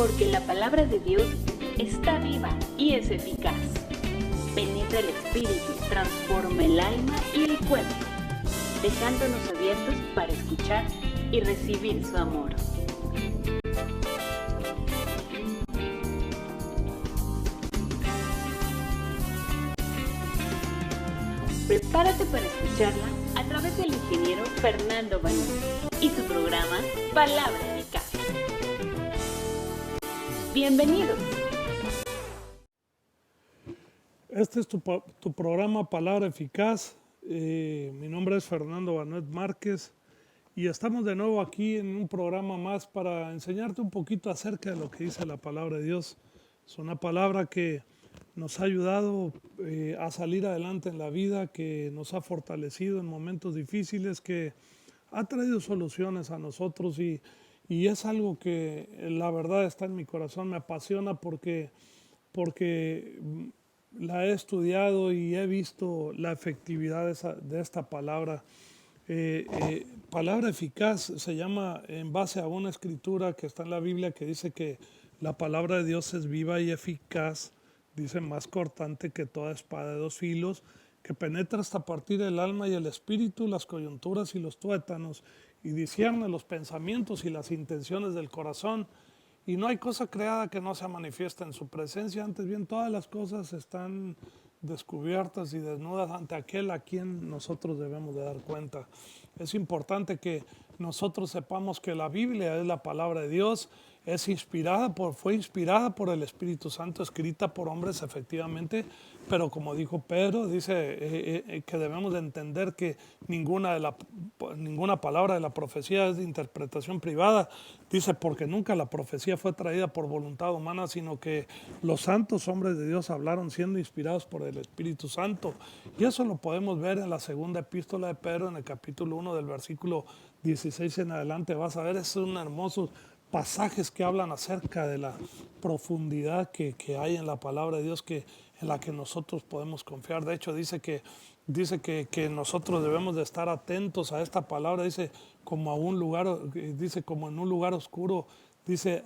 porque la palabra de Dios está viva y es eficaz. Penetra el espíritu, transforma el alma y el cuerpo, dejándonos abiertos para escuchar y recibir su amor. Prepárate para escucharla a través del ingeniero Fernando Banús y su programa Palabra Eficaz. Bienvenidos. Este es tu programa Palabra Eficaz. Mi nombre es Fernando Banús Márquez y estamos de nuevo aquí en un programa más para enseñarte un poquito acerca de lo que dice la palabra de Dios. Es una palabra que nos ha ayudado a salir adelante en la vida, que nos ha fortalecido en momentos difíciles, que ha traído soluciones a nosotros y es algo que la verdad está en mi corazón, me apasiona porque la he estudiado y he visto la efectividad de esta palabra. Palabra eficaz se llama en base a una escritura que está en la Biblia que dice que la palabra de Dios es viva y eficaz, dice más cortante que toda espada de dos filos, que penetra hasta partir el alma y el espíritu, las coyunturas y los tuétanos, y discierne los pensamientos y las intenciones del corazón. Y no hay cosa creada que no se manifieste en su presencia, antes bien todas las cosas están descubiertas y desnudas ante aquel a quien nosotros debemos de dar cuenta. Es importante que nosotros sepamos que la Biblia es la palabra de Dios, fue inspirada por el Espíritu Santo, escrita por hombres efectivamente, pero como dijo Pedro, dice que debemos de entender que ninguna palabra de la profecía es de interpretación privada, dice porque nunca la profecía fue traída por voluntad humana, sino que los santos hombres de Dios hablaron siendo inspirados por el Espíritu Santo, y eso lo podemos ver en la segunda epístola de Pedro, en el capítulo 1 del versículo 16 en adelante. Vas a ver, es un hermoso pasajes que hablan acerca de la profundidad que hay en la palabra de Dios, en la que nosotros podemos confiar. De hecho, dice que nosotros debemos de estar atentos a esta palabra, dice como a un lugar, dice como en un lugar oscuro, dice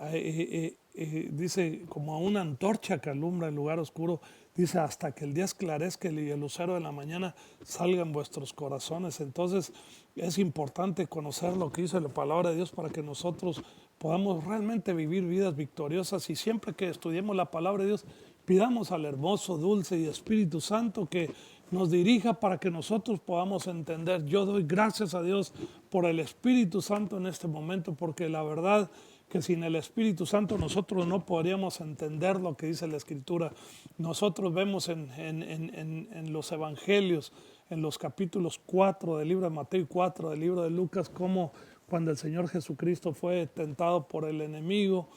como a una antorcha que alumbra el lugar oscuro, dice hasta que el día esclarezca y el lucero de la mañana salga en vuestros corazones. Entonces es importante conocer lo que dice la palabra de Dios para que nosotros podamos realmente vivir vidas victoriosas, y siempre que estudiemos la palabra de Dios pidamos al hermoso, dulce y Espíritu Santo que nos dirija para que nosotros podamos entender. Yo doy gracias a Dios por el Espíritu Santo en este momento, porque la verdad que sin el Espíritu Santo nosotros no podríamos entender lo que dice la Escritura. Nosotros vemos en los Evangelios, en los capítulos 4 del libro de Mateo y 4 del libro de Lucas, cómo cuando el Señor Jesucristo fue tentado por el enemigo,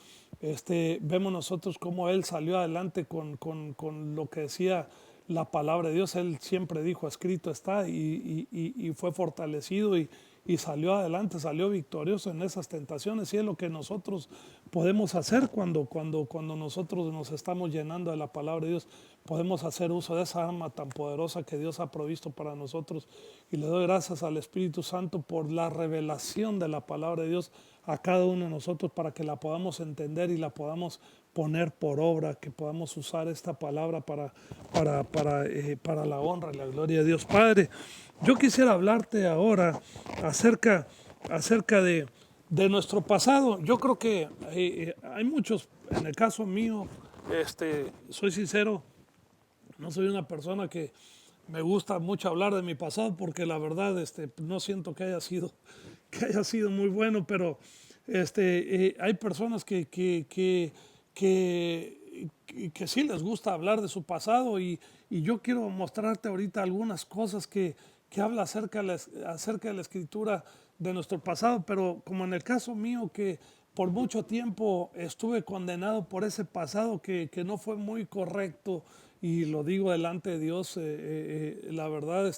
vemos nosotros cómo Él salió adelante con lo que decía la palabra de Dios. Él siempre dijo, escrito está, y fue fortalecido y salió adelante, salió victorioso en esas tentaciones. Y es lo que nosotros podemos hacer cuando nosotros nos estamos llenando de la palabra de Dios. Podemos hacer uso de esa arma tan poderosa que Dios ha provisto para nosotros. Y le doy gracias al Espíritu Santo por la revelación de la palabra de Dios a cada uno de nosotros, para que la podamos entender y la podamos poner por obra, que podamos usar esta palabra para la honra y la gloria de Dios. Padre, yo quisiera hablarte ahora acerca de nuestro pasado. Yo creo que hay muchos, en el caso mío, soy sincero, no soy una persona que me gusta mucho hablar de mi pasado, porque la verdad no siento que haya sido muy bueno, pero hay personas que sí les gusta hablar de su pasado, y yo quiero mostrarte ahorita algunas cosas que habla acerca de la Escritura de nuestro pasado, pero como en el caso mío, que por mucho tiempo estuve condenado por ese pasado que no fue muy correcto, y lo digo delante de Dios, la verdad,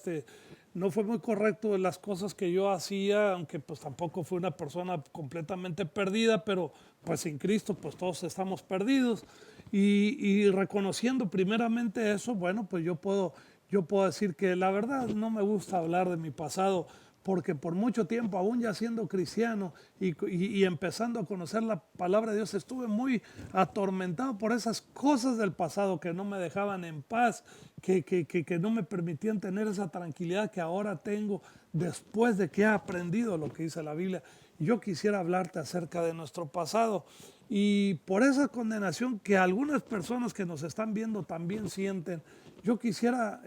no fue muy correcto las cosas que yo hacía, aunque pues tampoco fui una persona completamente perdida, pero pues sin Cristo pues todos estamos perdidos, y reconociendo primeramente eso, bueno, pues yo puedo decir que la verdad no me gusta hablar de mi pasado, porque por mucho tiempo, aún ya siendo cristiano y empezando a conocer la palabra de Dios, estuve muy atormentado por esas cosas del pasado que no me dejaban en paz, que no me permitían tener esa tranquilidad que ahora tengo después de que he aprendido lo que dice la Biblia. Yo quisiera hablarte acerca de nuestro pasado y por esa condenación que algunas personas que nos están viendo también sienten. Yo quisiera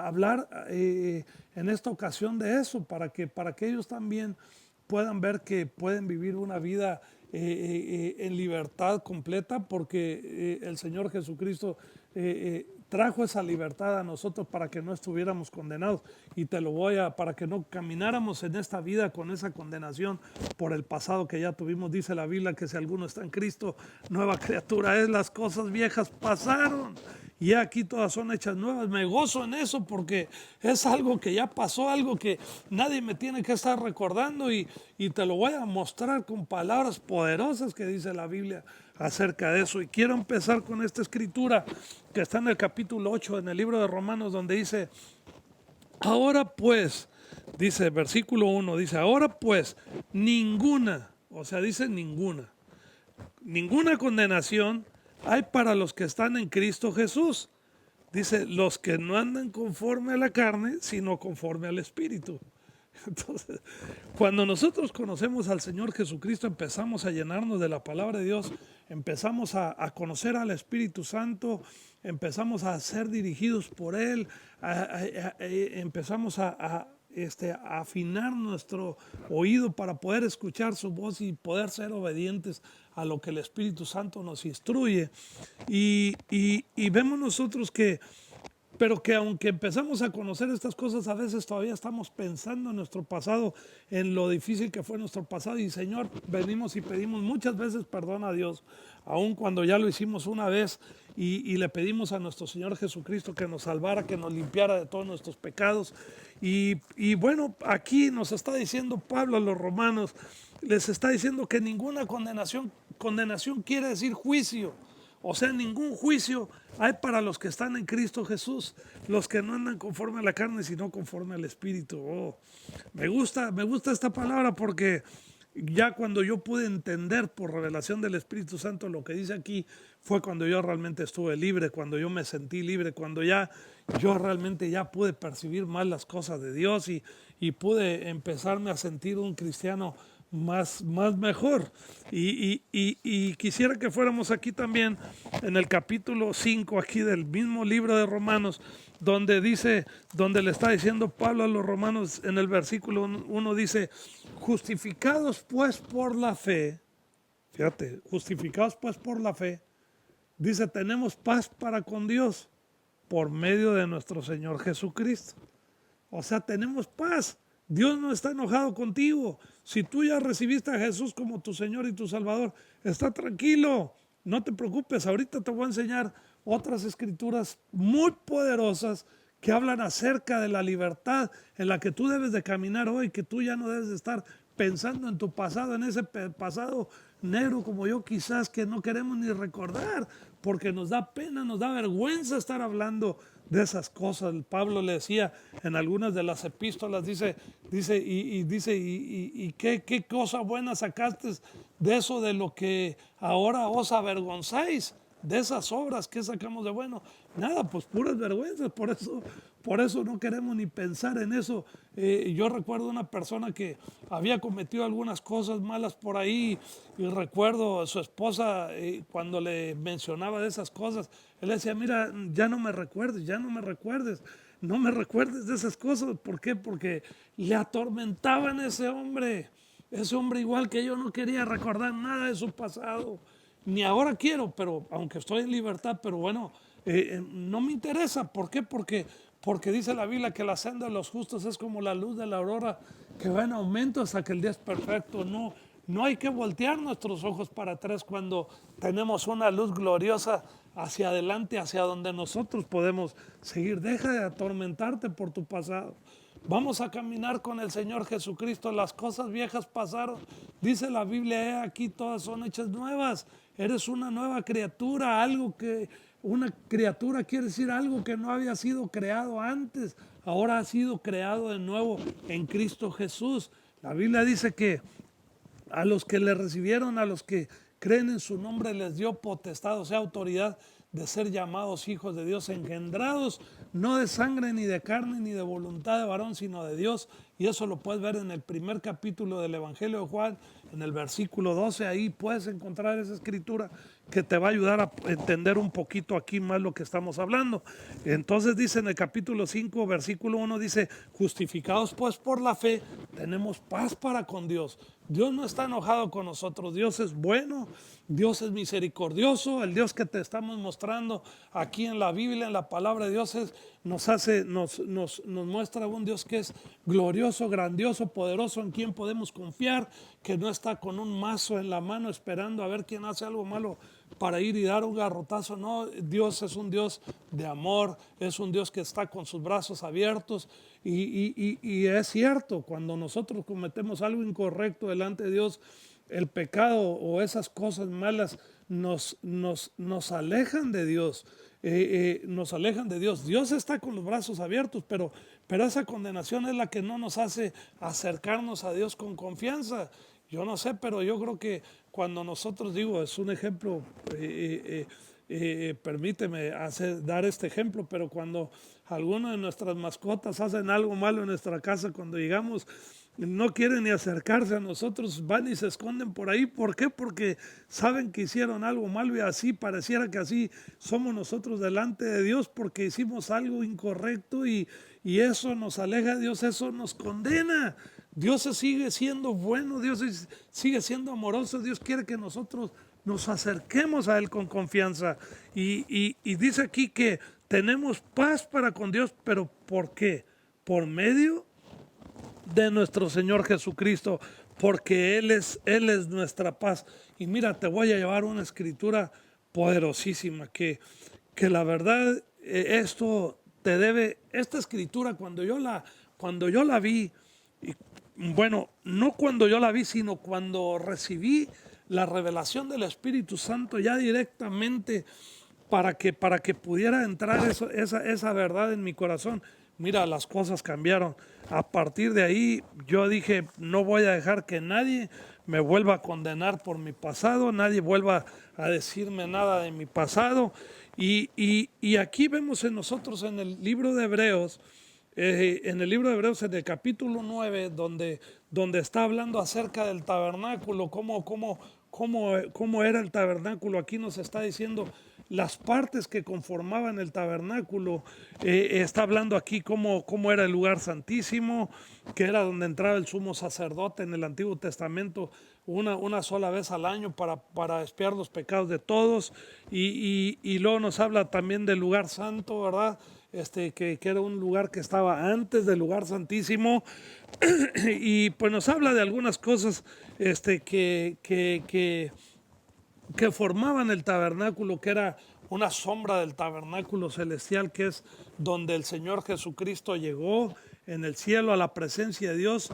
hablar en esta ocasión de eso para que ellos también puedan ver que pueden vivir una vida en libertad completa, porque el Señor Jesucristo trajo esa libertad a nosotros para que no estuviéramos condenados. Y para que no camináramos en esta vida con esa condenación por el pasado que ya tuvimos. Dice la Biblia que si alguno está en Cristo, nueva criatura es, las cosas viejas pasaron y aquí todas son hechas nuevas. Me gozo en eso porque es algo que ya pasó, algo que nadie me tiene que estar recordando y te lo voy a mostrar con palabras poderosas que dice la Biblia acerca de eso. Y quiero empezar con esta escritura que está en el capítulo 8 en el libro de Romanos, donde dice: ahora pues, dice versículo 1, dice: ahora pues ninguna, o sea, dice ninguna condenación hay para los que están en Cristo Jesús. Dice, los que no andan conforme a la carne, sino conforme al Espíritu. Entonces, cuando nosotros conocemos al Señor Jesucristo, empezamos a llenarnos de la palabra de Dios, empezamos a conocer al Espíritu Santo, empezamos a ser dirigidos por Él, empezamos a afinar nuestro oído para poder escuchar su voz y poder ser obedientes a lo que el Espíritu Santo nos instruye. Y vemos nosotros pero que aunque empezamos a conocer estas cosas, a veces todavía estamos pensando en nuestro pasado, en lo difícil que fue nuestro pasado. Y Señor, venimos y pedimos muchas veces perdón a Dios, aun cuando ya lo hicimos una vez y le pedimos a nuestro Señor Jesucristo que nos salvara, que nos limpiara de todos nuestros pecados. Y bueno, aquí nos está diciendo Pablo a los romanos, les está diciendo que ninguna condenación quiere decir juicio. O sea, ningún juicio hay para los que están en Cristo Jesús, los que no andan conforme a la carne, sino conforme al Espíritu. Oh, me gusta esta palabra porque ya cuando yo pude entender por revelación del Espíritu Santo lo que dice aquí, fue cuando yo realmente estuve libre, cuando yo me sentí libre, cuando yo realmente ya pude percibir más las cosas de Dios y pude empezarme a sentir un cristiano más mejor. Y quisiera que fuéramos aquí también en el capítulo 5 aquí del mismo libro de Romanos, donde le está diciendo Pablo a los romanos en el versículo 1, dice: justificados pues por la fe, fíjate, justificados pues por la fe, dice, tenemos paz para con Dios por medio de nuestro Señor Jesucristo. O sea, tenemos paz. Dios no está enojado contigo. Si tú ya recibiste a Jesús como tu Señor y tu Salvador, está tranquilo, no te preocupes. Ahorita te voy a enseñar otras escrituras muy poderosas que hablan acerca de la libertad en la que tú debes de caminar hoy, que tú ya no debes de estar pensando en tu pasado, en ese pasado negro como yo quizás, que no queremos ni recordar, porque nos da pena, nos da vergüenza estar hablando de esas cosas. Pablo le decía en algunas de las epístolas, dice, ¿qué cosa buena sacaste de eso, de lo que ahora os avergonzáis? De esas obras, ¿qué sacamos de bueno? Nada, pues puras vergüenzas. Por eso no queremos ni pensar en eso. Yo recuerdo una persona que había cometido algunas cosas malas por ahí, y recuerdo a su esposa cuando le mencionaba de esas cosas, él le decía: mira, ya no me recuerdes de esas cosas. ¿Por qué? Porque le atormentaban a ese hombre igual que yo, no quería recordar nada de su pasado. Ni ahora quiero, pero aunque estoy en libertad, pero bueno, no me interesa. ¿Por qué? Porque dice la Biblia que la senda de los justos es como la luz de la aurora, que va en aumento hasta que el día es perfecto. No hay que voltear nuestros ojos para atrás cuando tenemos una luz gloriosa hacia adelante, hacia donde nosotros podemos seguir. Deja de atormentarte por tu pasado. Vamos a caminar con el Señor Jesucristo. Las cosas viejas pasaron. Dice la Biblia, aquí todas son hechas nuevas. Eres una nueva criatura. Una criatura quiere decir algo que no había sido creado antes. ahora has sido creado de nuevo en Cristo Jesús. La Biblia dice que a los que le recibieron, a los que creen en su nombre, les dio potestad, o sea, autoridad de ser llamados hijos de Dios, engendrados no de sangre ni de carne ni de voluntad de varón, sino de Dios. Y eso lo puedes ver en el primer capítulo del Evangelio de Juan, en el versículo 12. Ahí puedes encontrar esa escritura que te va a ayudar a entender un poquito aquí más lo que estamos hablando. Entonces dice en el capítulo 5, versículo 1, dice: justificados pues por la fe, tenemos paz para con Dios. Dios no está enojado con nosotros, Dios es bueno, Dios es misericordioso. El Dios que te estamos mostrando aquí en la Biblia, en la palabra de Dios, nos muestra un Dios que es glorioso, grandioso, poderoso, en quien podemos confiar, que no está con un mazo en la mano esperando a ver quién hace algo malo para ir y dar un garrotazo. No, Dios es un Dios de amor, es un Dios que está con sus brazos abiertos. Y es cierto, cuando nosotros cometemos algo incorrecto delante de Dios, el pecado o esas cosas malas nos alejan de Dios. Nos alejan de Dios. Dios está con los brazos abiertos, pero esa condenación es la que no nos hace acercarnos a Dios con confianza. Yo no sé, pero yo creo que cuando nosotros, digo, es un ejemplo, permíteme dar este ejemplo, pero cuando alguna de nuestras mascotas hacen algo malo en nuestra casa, cuando llegamos, no quieren ni acercarse a nosotros, van y se esconden por ahí. ¿Por qué? Porque saben que hicieron algo malo, y así pareciera que así somos nosotros delante de Dios, porque hicimos algo incorrecto y eso nos aleja de Dios, eso nos condena. Dios sigue siendo bueno, Dios sigue siendo amoroso, Dios quiere que nosotros nos acerquemos a Él con confianza. Y dice aquí que tenemos paz para con Dios, pero ¿por qué? Por medio de nuestro Señor Jesucristo, porque Él es nuestra paz. Y mira, te voy a llevar una escritura poderosísima que la verdad, esto te debe, esta escritura cuando yo la vi, y bueno, no cuando yo la vi, sino cuando recibí la revelación del Espíritu Santo ya directamente para que pudiera entrar esa verdad en mi corazón. Mira, las cosas cambiaron. A partir de ahí yo dije: no voy a dejar que nadie me vuelva a condenar por mi pasado, nadie vuelva a decirme nada de mi pasado. Y aquí vemos en nosotros en el libro de Hebreos, en el capítulo 9, donde está hablando acerca del tabernáculo, cómo era el tabernáculo. Aquí nos está diciendo las partes que conformaban el tabernáculo. Está hablando aquí cómo era el lugar santísimo, que era donde entraba el sumo sacerdote en el Antiguo Testamento una sola vez al año para expiar los pecados de todos. Y luego nos habla también del lugar santo, ¿verdad? Que era un lugar que estaba antes del lugar santísimo. Y pues nos habla de algunas cosas que formaban el tabernáculo, que era una sombra del tabernáculo celestial, que es donde el Señor Jesucristo llegó en el cielo a la presencia de Dios,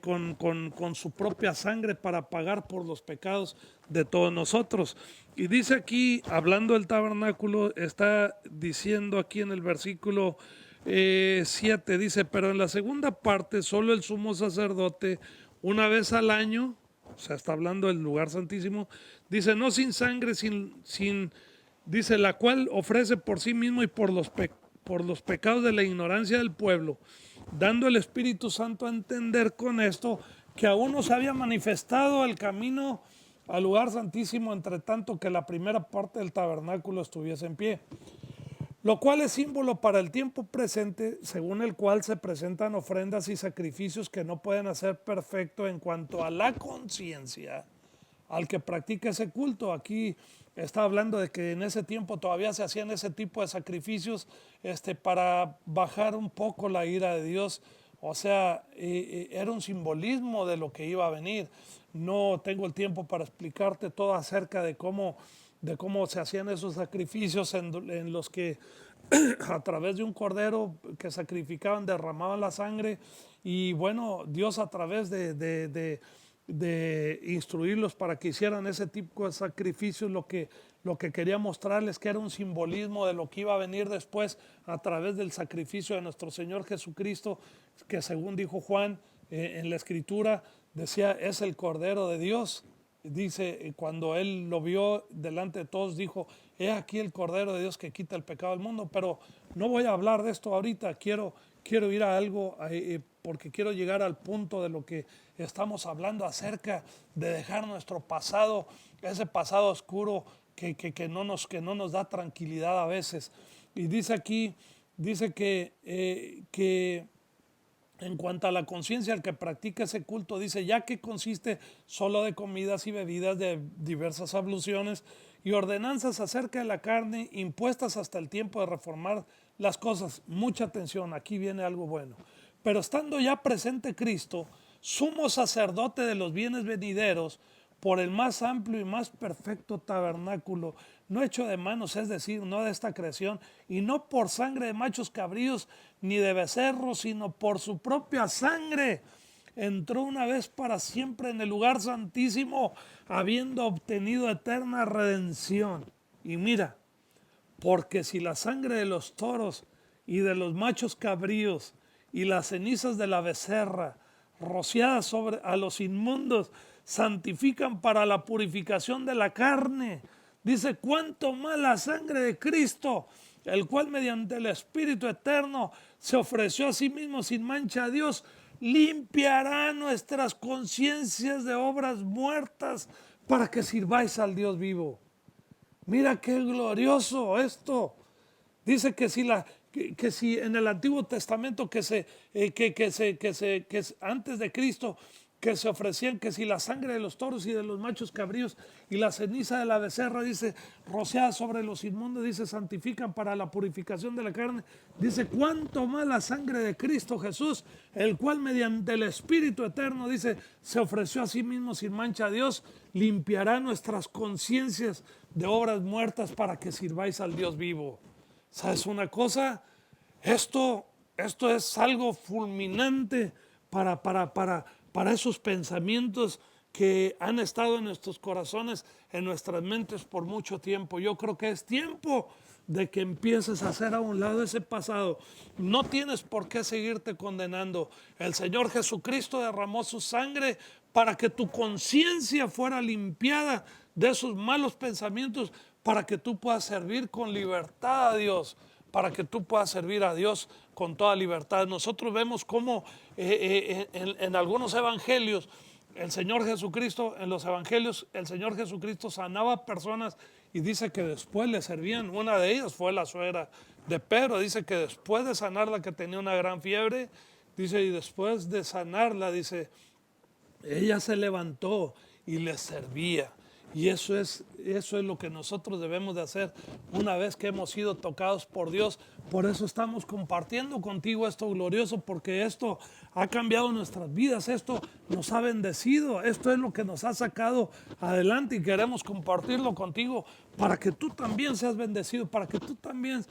con su propia sangre para pagar por los pecados de todos nosotros. Y dice aquí, hablando del tabernáculo, está diciendo aquí en el versículo 7, dice: pero en la segunda parte solo el sumo sacerdote una vez al año, o sea, está hablando del lugar santísimo, dice: no sin sangre, dice, la cual ofrece por sí mismo y por los pecados de la ignorancia del pueblo, dando el Espíritu Santo a entender con esto que aún no se había manifestado el camino al lugar santísimo, entre tanto que la primera parte del tabernáculo estuviese en pie, lo cual es símbolo para el tiempo presente, según el cual se presentan ofrendas y sacrificios que no pueden hacer perfecto en cuanto a la conciencia al que practica ese culto. Aquí está hablando de que en ese tiempo todavía se hacían ese tipo de sacrificios para bajar un poco la ira de Dios. O sea, era un simbolismo de lo que iba a venir. No tengo el tiempo para explicarte todo acerca de cómo se hacían esos sacrificios en los que a través de un cordero que sacrificaban derramaban la sangre. Y bueno, Dios, a través de instruirlos para que hicieran ese tipo de sacrificios, lo que lo que quería mostrarles que era un simbolismo de lo que iba a venir después a través del sacrificio de nuestro Señor Jesucristo, que según dijo Juan en la Escritura, decía, es el Cordero de Dios. Dice, cuando él lo vio delante de todos, dijo, he aquí el Cordero de Dios que quita el pecado del mundo. Pero no voy a hablar de esto ahorita, quiero ir a algo, porque quiero llegar al punto de lo que estamos hablando acerca de dejar nuestro pasado, ese pasado oscuro que no nos da tranquilidad a veces. Y dice aquí, dice que en cuanto a la conciencia, el que practica ese culto dice, ya que consiste solo de comidas y bebidas de diversas abluciones y ordenanzas acerca de la carne impuestas hasta el tiempo de reformar las cosas. Mucha atención, aquí viene algo bueno. Pero estando ya presente Cristo, sumo sacerdote de los bienes venideros, por el más amplio y más perfecto tabernáculo, no hecho de manos, es decir, no de esta creación, y no por sangre de machos cabríos ni de becerros, sino por su propia sangre, entró una vez para siempre en el lugar santísimo, habiendo obtenido eterna redención. Y mira, porque si la sangre de los toros y de los machos cabríos y las cenizas de la becerra rociadas sobre a los inmundos santifican para la purificación de la carne, dice, cuánto más la sangre de Cristo, el cual mediante el Espíritu eterno se ofreció a sí mismo sin mancha a Dios, limpiará nuestras conciencias de obras muertas para que sirváis al Dios vivo. Mira qué glorioso esto. Dice que si en el Antiguo Testamento antes de Cristo, que se ofrecían, que si la sangre de los toros y de los machos cabríos y la ceniza de la becerra, dice, rociada sobre los inmundos, dice, santifican para la purificación de la carne. Dice, cuánto más la sangre de Cristo Jesús, el cual mediante el Espíritu eterno, dice, se ofreció a sí mismo sin mancha a Dios, limpiará nuestras conciencias de obras muertas para que sirváis al Dios vivo. ¿Sabes una cosa? Esto es algo fulminante para esos pensamientos que han estado en nuestros corazones, en nuestras mentes por mucho tiempo. Yo creo que es tiempo de que empieces a hacer a un lado ese pasado. No tienes por qué seguirte condenando. El Señor Jesucristo derramó su sangre para que tu conciencia fuera limpiada de esos malos pensamientos, para que tú puedas servir con libertad a Dios, para que tú puedas servir a Dios con toda libertad. Nosotros vemos cómo en algunos evangelios, el Señor Jesucristo, en los evangelios, el Señor Jesucristo sanaba personas y dice que después le servían. Una de ellas fue la suegra de Pedro. Dice que después de sanarla, que tenía una gran fiebre, dice, y después de sanarla, dice, ella se levantó y le servía. Y eso es lo que nosotros debemos de hacer una vez que hemos sido tocados por Dios. Por eso estamos compartiendo contigo esto glorioso, porque esto ha cambiado nuestras vidas, esto nos ha bendecido, esto es lo que nos ha sacado adelante y queremos compartirlo contigo para que tú también seas bendecido, para que tú también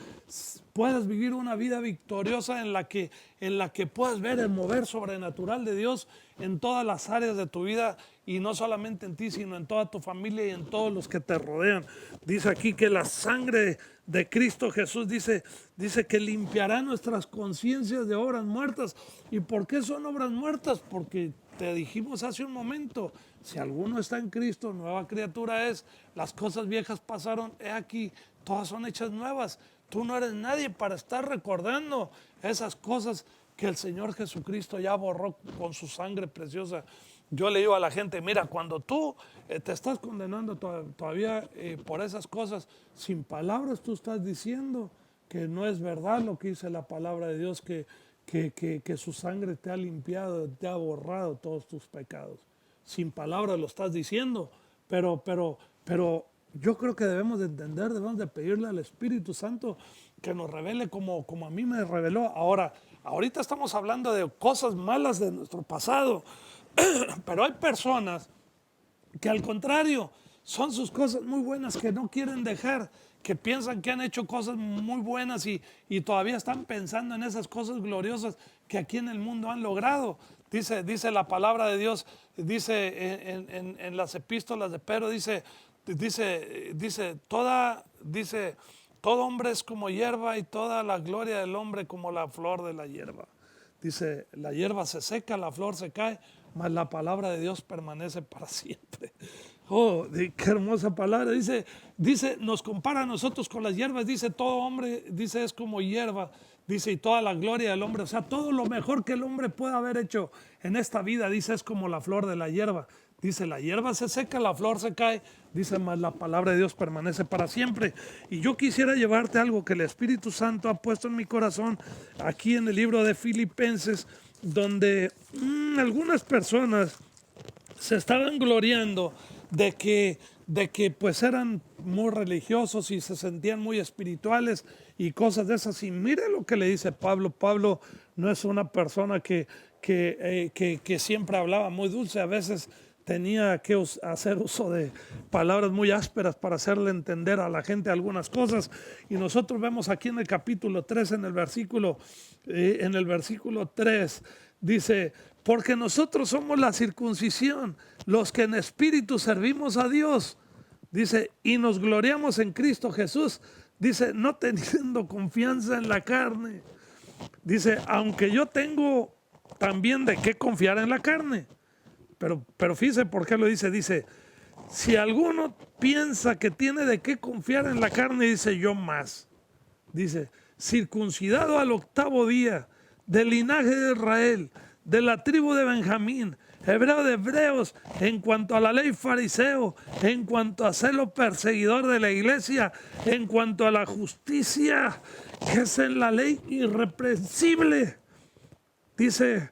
puedas vivir una vida victoriosa en la que puedas ver el mover sobrenatural de Dios en todas las áreas de tu vida, y no solamente en ti, sino en toda tu familia y en todos los que te rodean. Dice aquí que la sangre de Cristo Jesús dice que limpiará nuestras conciencias de obras muertas. ¿Y por qué son obras muertas? Porque te dijimos hace un momento, si alguno está en Cristo, nueva criatura es, las cosas viejas pasaron, he aquí, todas son hechas nuevas. Tú no eres nadie para estar recordando esas cosas que el Señor Jesucristo ya borró con su sangre preciosa. Yo le digo a la gente, mira, cuando tú te estás condenando todavía por esas cosas, sin palabras tú estás diciendo que no es verdad lo que dice la palabra de Dios, que su sangre te ha limpiado, te ha borrado todos tus pecados. Sin palabras lo estás diciendo, pero yo creo que debemos de entender, debemos de pedirle al Espíritu Santo que nos revele como a mí me reveló. Ahorita estamos hablando de cosas malas de nuestro pasado, pero hay personas que al contrario son sus cosas muy buenas que no quieren dejar, que piensan que han hecho cosas muy buenas y todavía están pensando en esas cosas gloriosas que aquí en el mundo han logrado. Dice la palabra de Dios, dice en las epístolas de Pedro, dice, todo hombre es como hierba y toda la gloria del hombre como la flor de la hierba. Dice, la hierba se seca, la flor se cae, mas la palabra de Dios permanece para siempre. Oh, qué hermosa palabra. Dice, nos compara a nosotros con las hierbas. Dice, todo hombre, dice, es como hierba. Dice, y toda la gloria del hombre, o sea, todo lo mejor que el hombre pueda haber hecho en esta vida, dice, es como la flor de la hierba. Dice, la hierba se seca, la flor se cae. Dice, mas la palabra de Dios permanece para siempre. Y yo quisiera llevarte algo que el Espíritu Santo ha puesto en mi corazón aquí en el libro de Filipenses, donde algunas personas se estaban gloriando de que pues eran muy religiosos y se sentían muy espirituales y cosas de esas. Y mire lo que le dice Pablo. Pablo no es una persona que siempre hablaba muy dulce. A veces tenía que hacer uso de palabras muy ásperas para hacerle entender a la gente algunas cosas. Y nosotros vemos aquí en el capítulo 3, en el versículo 3, dice, porque nosotros somos la circuncisión, los que en espíritu servimos a Dios. Dice, y nos gloriamos en Cristo Jesús. Dice, no teniendo confianza en la carne. Dice, aunque yo tengo también de qué confiar en la carne. Pero fíjese por qué lo dice. Dice, si alguno piensa que tiene de qué confiar en la carne, dice, yo más. Dice, circuncidado al 8º día, del linaje de Israel, de la tribu de Benjamín, hebreo de hebreos, en cuanto a la ley fariseo, en cuanto a celo perseguidor de la iglesia, en cuanto a la justicia que es en la ley irreprensible. Dice,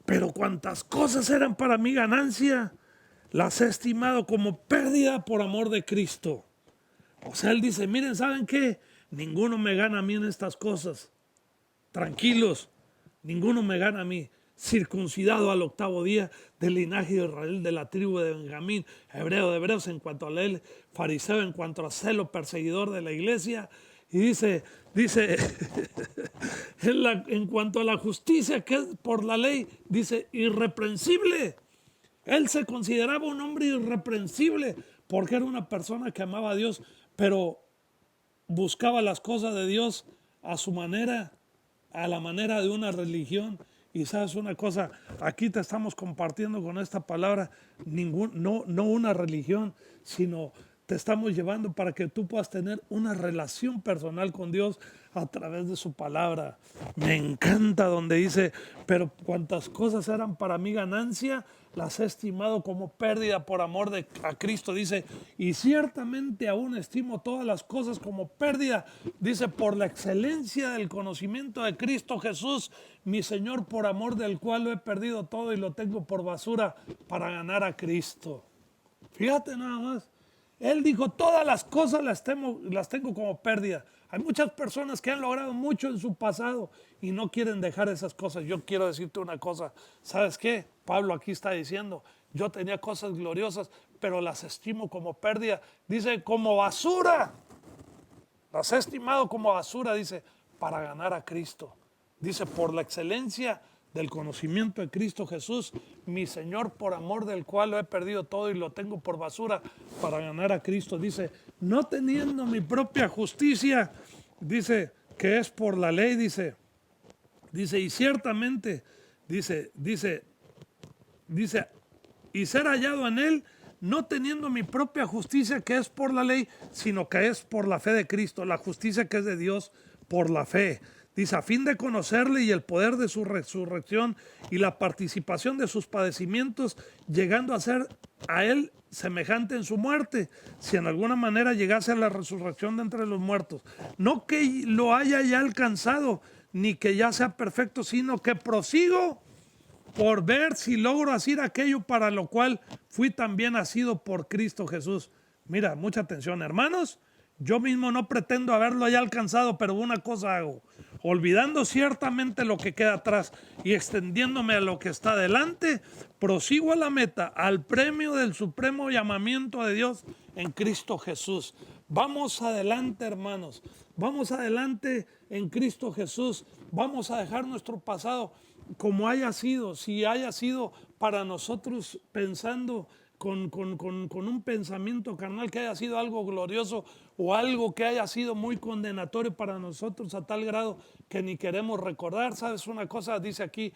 pero cuantas cosas eran para mi ganancia, las he estimado como pérdida por amor de Cristo. O sea, él dice, miren, ¿saben qué? Ninguno me gana a mí en estas cosas. Tranquilos, ninguno me gana a mí. Circuncidado al 8º día, del linaje de Israel, de la tribu de Benjamín, hebreo de hebreos, en cuanto a la ley, fariseo, en cuanto a celo perseguidor de la iglesia. Y dice en cuanto a la justicia que es por la ley, dice irreprensible. Él se consideraba un hombre irreprensible porque era una persona que amaba a Dios, pero buscaba las cosas de Dios a su manera, a la manera de una religión. Y sabes una cosa, aquí te estamos compartiendo con esta palabra, no una religión, sino te estamos llevando para que tú puedas tener una relación personal con Dios a través de su palabra. Me encanta donde dice, pero cuantas cosas eran para mi ganancia, las he estimado como pérdida por amor a Cristo. Dice, y ciertamente aún estimo todas las cosas como pérdida. Dice, por la excelencia del conocimiento de Cristo Jesús, mi Señor, por amor del cual lo he perdido todo y lo tengo por basura para ganar a Cristo. Fíjate nada más. Él dijo, todas las cosas las tengo como pérdida. Hay muchas personas que han logrado mucho en su pasado y no quieren dejar esas cosas. Yo quiero decirte una cosa, ¿sabes qué? Pablo aquí está diciendo, yo tenía cosas gloriosas, pero las estimo como pérdida. Dice, como basura. Las he estimado como basura, dice, para ganar a Cristo. Dice, por la excelencia del conocimiento de Cristo Jesús, mi Señor, por amor del cual lo he perdido todo y lo tengo por basura para ganar a Cristo. Dice, no teniendo mi propia justicia, dice, que es por la ley, dice, y ciertamente, dice, y ser hallado en él, no teniendo mi propia justicia que es por la ley, sino que es por la fe de Cristo, la justicia que es de Dios por la fe. Dice, a fin de conocerle y el poder de su resurrección y la participación de sus padecimientos, llegando a ser a él semejante en su muerte, si en alguna manera llegase a la resurrección de entre los muertos. No que lo haya ya alcanzado, ni que ya sea perfecto, sino que prosigo por ver si logro hacer aquello para lo cual fui también nacido por Cristo Jesús. Mira, mucha atención, hermanos. Yo mismo no pretendo haberlo ya alcanzado, pero una cosa hago, olvidando ciertamente lo que queda atrás y extendiéndome a lo que está delante, prosigo a la meta, al premio del supremo llamamiento de Dios en Cristo Jesús. Vamos adelante, hermanos, vamos adelante en Cristo Jesús. Vamos a dejar nuestro pasado como haya sido, si haya sido para nosotros pensando con un pensamiento carnal que haya sido algo glorioso o algo que haya sido muy condenatorio para nosotros a tal grado que ni queremos recordar. ¿Sabes una cosa? Dice aquí,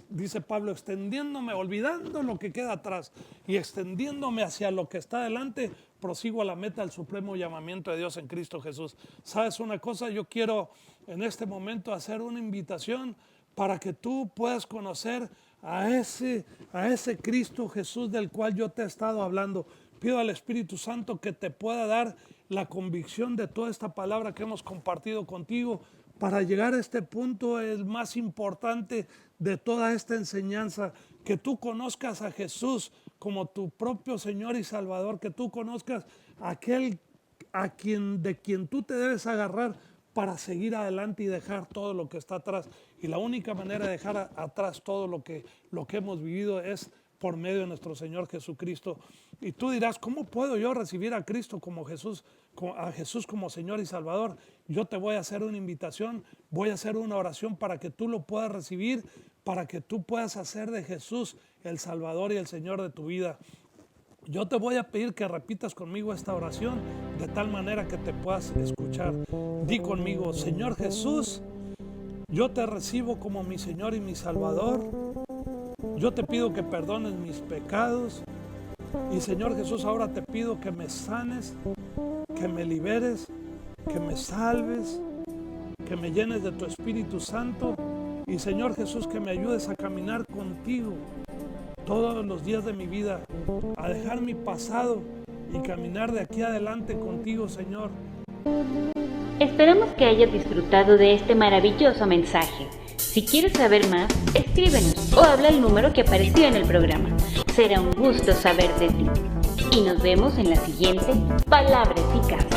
dice Pablo, extendiéndome, olvidando lo que queda atrás y extendiéndome hacia lo que está adelante, prosigo a la meta del supremo llamamiento de Dios en Cristo Jesús. ¿Sabes una cosa? Yo quiero en este momento hacer una invitación para que tú puedas conocer a ese Cristo Jesús del cual yo te he estado hablando. Pido al Espíritu Santo que te pueda dar la convicción de toda esta palabra que hemos compartido contigo para llegar a este punto, el más importante de toda esta enseñanza, que tú conozcas a Jesús como tu propio Señor y Salvador, que tú conozcas a aquel de quien tú te debes agarrar para seguir adelante y dejar todo lo que está atrás. Y la única manera de dejar atrás todo lo que hemos vivido es por medio de nuestro Señor Jesucristo. Y tú dirás, ¿cómo puedo yo recibir a Cristo como Jesús, a Jesús como Señor y Salvador? Yo te voy a hacer una invitación, voy a hacer una oración para que tú lo puedas recibir, para que tú puedas hacer de Jesús el Salvador y el Señor de tu vida. Yo te voy a pedir que repitas conmigo esta oración de tal manera que te puedas escuchar. Di conmigo, Señor Jesús, yo te recibo como mi Señor y mi Salvador. Yo te pido que perdones mis pecados. Y Señor Jesús, ahora te pido que me sanes, que me liberes, que me salves, que me llenes de tu Espíritu Santo. Y Señor Jesús, que me ayudes a caminar contigo todos los días de mi vida, a dejar mi pasado y caminar de aquí adelante contigo, Señor. Esperamos que hayas disfrutado de este maravilloso mensaje. Si quieres saber más, escríbenos o habla al número que apareció en el programa. Será un gusto saber de ti. Y nos vemos en la siguiente Palabra Eficaz.